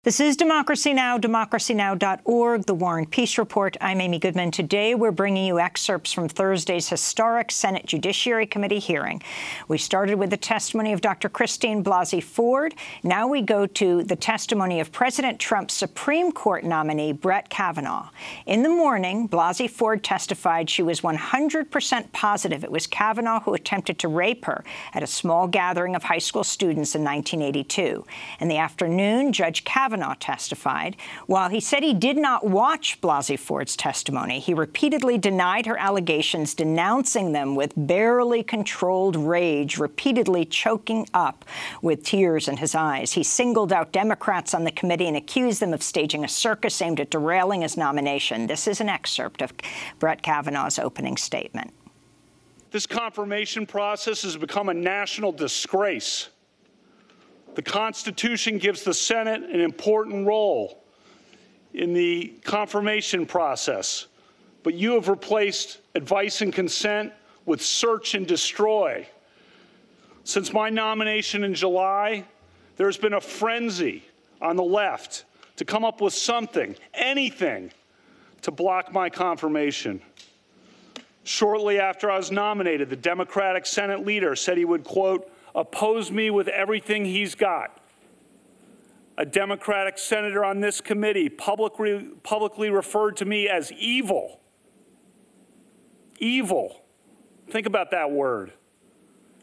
This is Democracy Now!, democracynow.org, The War and Peace Report. I'm Amy Goodman. Today, we're bringing you excerpts from Thursday's historic Senate Judiciary Committee hearing. We started with the testimony of Dr. Christine Blasey Ford. Now we go to the testimony of President Trump's Supreme Court nominee, Brett Kavanaugh. In the morning, Blasey Ford testified she was 100% positive it was Kavanaugh who attempted to rape her at a small gathering of high school students in 1982. In the afternoon, Judge Kavanaugh testified. While he said he did not watch Blasey Ford's testimony, he repeatedly denied her allegations, denouncing them with barely controlled rage, repeatedly choking up with tears in his eyes. He singled out Democrats on the committee and accused them of staging a circus aimed at derailing his nomination. This is an excerpt of Brett Kavanaugh's opening statement. This confirmation process has become a national disgrace. The Constitution gives the Senate an important role in the confirmation process, but you have replaced advice and consent with search and destroy. Since my nomination in July, there's been a frenzy on the left to come up with something, anything, to block my confirmation. Shortly after I was nominated, the Democratic Senate leader said he would, quote, oppose me with everything he's got. A Democratic senator on this committee publicly referred to me as evil. Evil. Think about that word.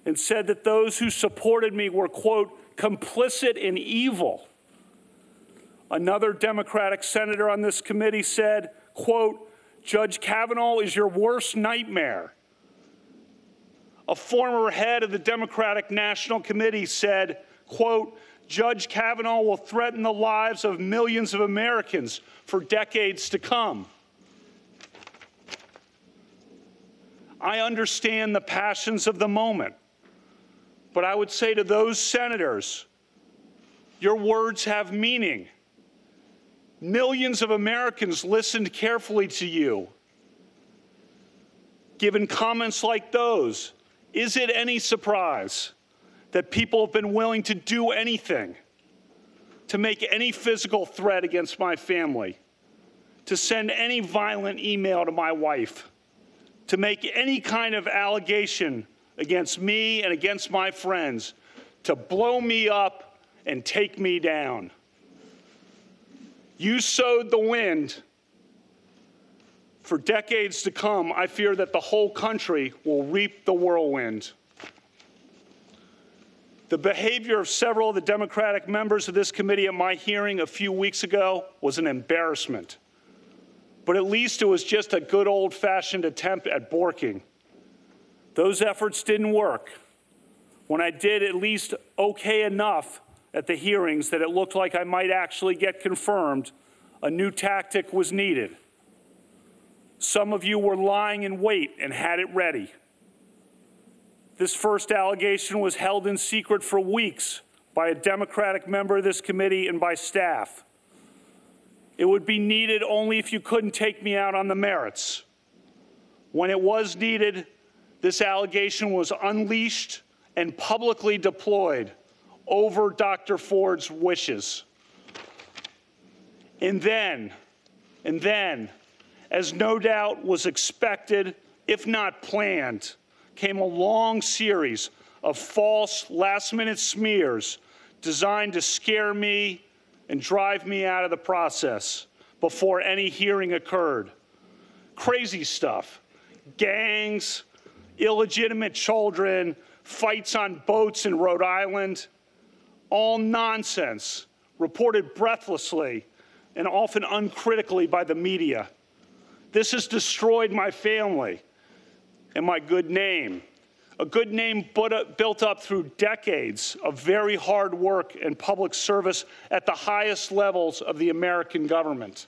And said that those who supported me were, quote, complicit in evil. Another Democratic senator on this committee said, quote, Judge Kavanaugh is your worst nightmare. A former head of the Democratic National Committee said, quote, Judge Kavanaugh will threaten the lives of millions of Americans for decades to come. I understand the passions of the moment, but I would say to those senators, your words have meaning. Millions of Americans listened carefully to you. Given comments like those, is it any surprise that people have been willing to do anything, to make any physical threat against my family, to send any violent email to my wife, to make any kind of allegation against me and against my friends, to blow me up and take me down? You sowed the wind. For decades to come, I fear that the whole country will reap the whirlwind. The behavior of several of the Democratic members of this committee at my hearing a few weeks ago was an embarrassment. But at least it was just a good old-fashioned attempt at borking. Those efforts didn't work. When I did at least okay enough at the hearings that it looked like I might actually get confirmed, a new tactic was needed. Some of you were lying in wait and had it ready. This first allegation was held in secret for weeks by a Democratic member of this committee and by staff. It would be needed only if you couldn't take me out on the merits. When it was needed, this allegation was unleashed and publicly deployed over Dr. Ford's wishes. And then, as no doubt was expected, if not planned, came a long series of false last-minute smears designed to scare me and drive me out of the process before any hearing occurred. Crazy stuff. Gangs, illegitimate children, fights on boats in Rhode Island. All nonsense, reported breathlessly and often uncritically by the media. This has destroyed my family and my good name, a good name built up through decades of very hard work and public service at the highest levels of the American government.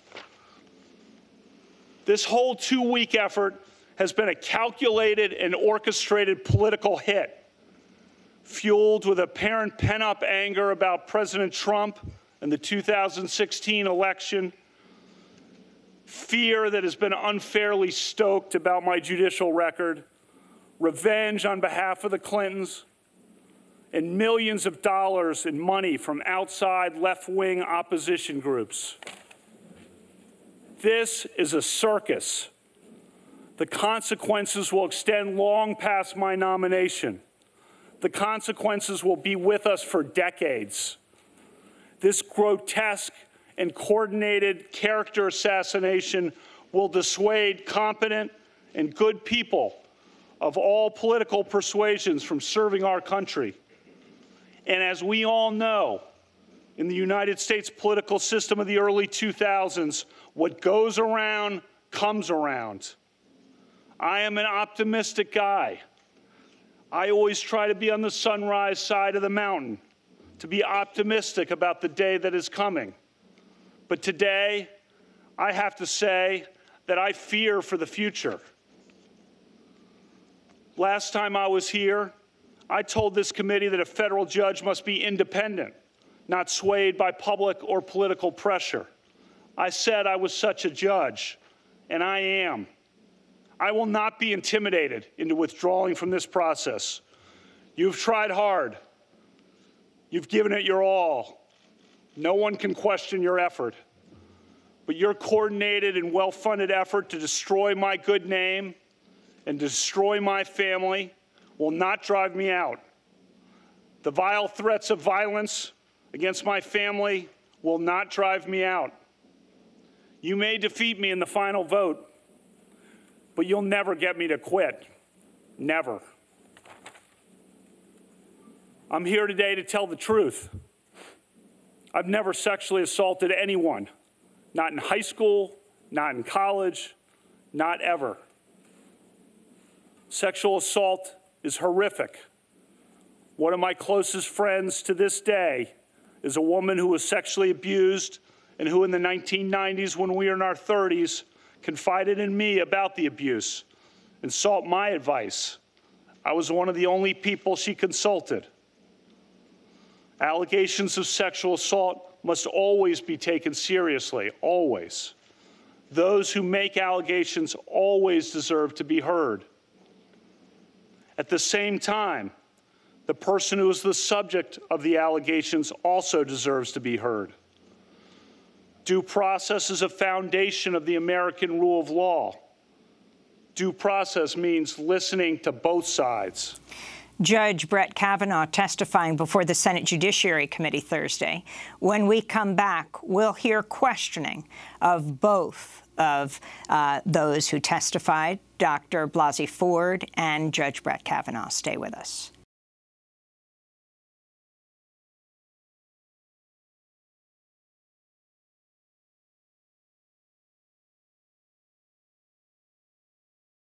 This whole two-week effort has been a calculated and orchestrated political hit, fueled with apparent pent-up anger about President Trump and the 2016 election, fear that has been unfairly stoked about my judicial record, revenge on behalf of the Clintons, and millions of dollars in money from outside left-wing opposition groups. This is a circus. The consequences will extend long past my nomination. The consequences will be with us for decades. This grotesque and coordinated character assassination will dissuade competent and good people of all political persuasions from serving our country. And as we all know, in the United States political system of the early 2000s, what goes around comes around. I am an optimistic guy. I always try to be on the sunrise side of the mountain, to be optimistic about the day that is coming. But today, I have to say that I fear for the future. Last time I was here, I told this committee that a federal judge must be independent, not swayed by public or political pressure. I said I was such a judge, and I am. I will not be intimidated into withdrawing from this process. You've tried hard. You've given it your all. No one can question your effort. But your coordinated and well-funded effort to destroy my good name and destroy my family will not drive me out. The vile threats of violence against my family will not drive me out. You may defeat me in the final vote, but you'll never get me to quit. Never. I'm here today to tell the truth. I've never sexually assaulted anyone. Not in high school, not in college, not ever. Sexual assault is horrific. One of my closest friends to this day is a woman who was sexually abused and who in the 1990s, when we were in our 30s, confided in me about the abuse and sought my advice. I was one of the only people she consulted. Allegations of sexual assault must always be taken seriously, always. Those who make allegations always deserve to be heard. At the same time, the person who is the subject of the allegations also deserves to be heard. Due process is a foundation of the American rule of law. Due process means listening to both sides. Judge Brett Kavanaugh testifying before the Senate Judiciary Committee Thursday. When we come back, we'll hear questioning of both of those who testified, Dr. Blasey Ford and Judge Brett Kavanaugh. Stay with us.